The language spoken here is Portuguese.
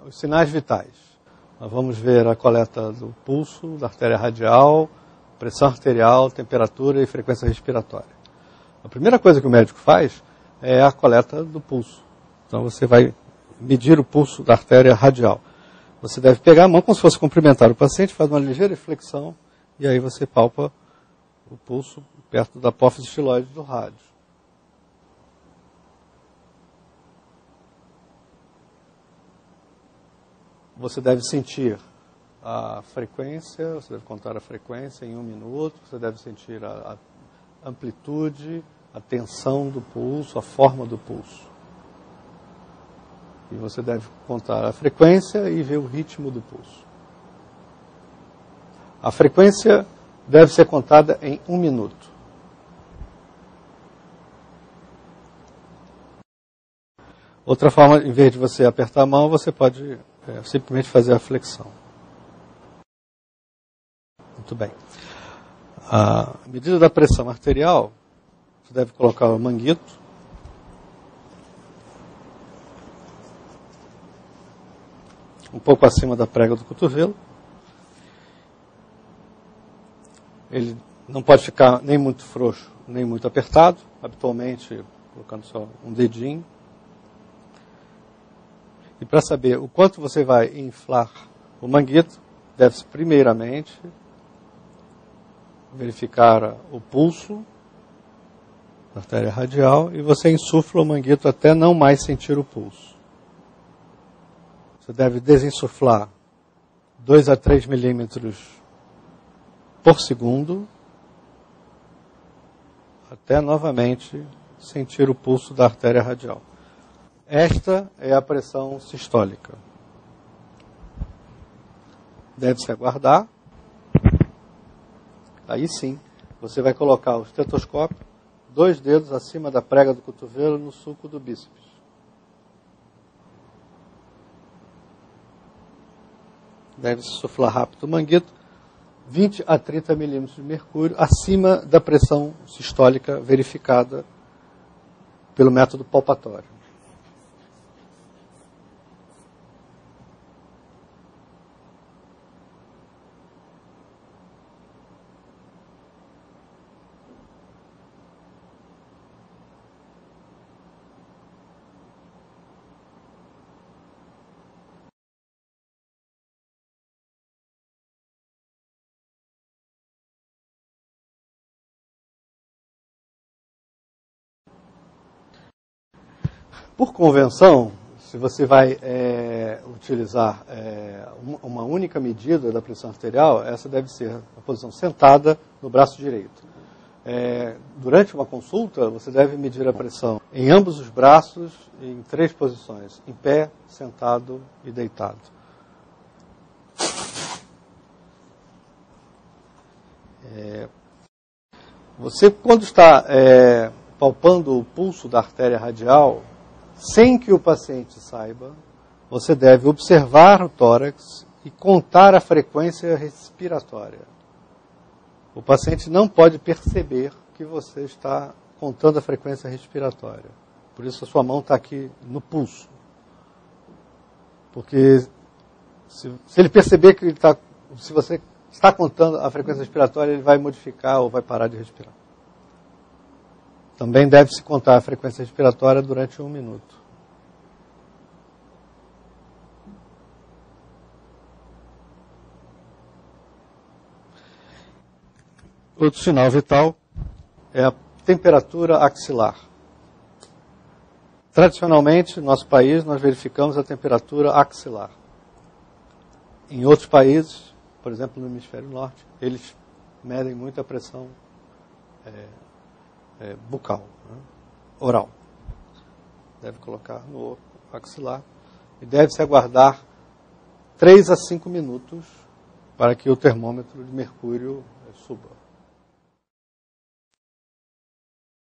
os sinais vitais. Nós vamos ver a coleta do pulso, da artéria radial, pressão arterial, temperatura e frequência respiratória. A primeira coisa que o médico faz é a coleta do pulso. Então você vai medir o pulso da artéria radial. Você deve pegar a mão como se fosse cumprimentar o paciente, faz uma ligeira flexão e aí você palpa o pulso perto da apófise estiloide do rádio. Você deve sentir a frequência, você deve contar a frequência em 1 minuto, você deve sentir a amplitude, a tensão do pulso, a forma do pulso. E você deve contar a frequência e ver o ritmo do pulso. A frequência deve ser contada em 1 minuto. Outra forma, em vez de você apertar a mão, você pode simplesmente fazer a flexão. Muito bem. A medida da pressão arterial, você deve colocar o manguito. Um pouco acima da prega do cotovelo. Ele não pode ficar nem muito frouxo, nem muito apertado. Habitualmente, colocando só um dedinho. E para saber o quanto você vai inflar o manguito, deve-se primeiramente verificar o pulso da artéria radial e você insufla o manguito até não mais sentir o pulso. Você deve desinsuflar 2 a 3 milímetros por segundo até novamente sentir o pulso da artéria radial. Esta é a pressão sistólica. Deve-se aguardar. Aí sim, você vai colocar o estetoscópio, 2 dedos acima da prega do cotovelo no sulco do bíceps. Deve-se suflar rápido o manguito, 20 a 30 milímetros de mercúrio, acima da pressão sistólica verificada pelo método palpatório. Por convenção, se você vai utilizar uma única medida da pressão arterial, essa deve ser a posição sentada no braço direito. Durante uma consulta, você deve medir a pressão em ambos os braços em 3 posições, em pé, sentado e deitado. Você, quando está palpando o pulso da artéria radial, sem que o paciente saiba, você deve observar o tórax e contar a frequência respiratória. O paciente não pode perceber que você está contando a frequência respiratória. Por isso a sua mão está aqui no pulso. Porque se ele perceber que se você está contando a frequência respiratória, ele vai modificar ou vai parar de respirar. Também deve-se contar a frequência respiratória durante 1 minuto. Outro sinal vital é a temperatura axilar. Tradicionalmente, no nosso país, nós verificamos a temperatura axilar. Em outros países, por exemplo, no hemisfério norte, eles medem muito a pressão bucal, né? Oral. Deve colocar no axilar e deve-se aguardar 3 a 5 minutos para que o termômetro de mercúrio suba.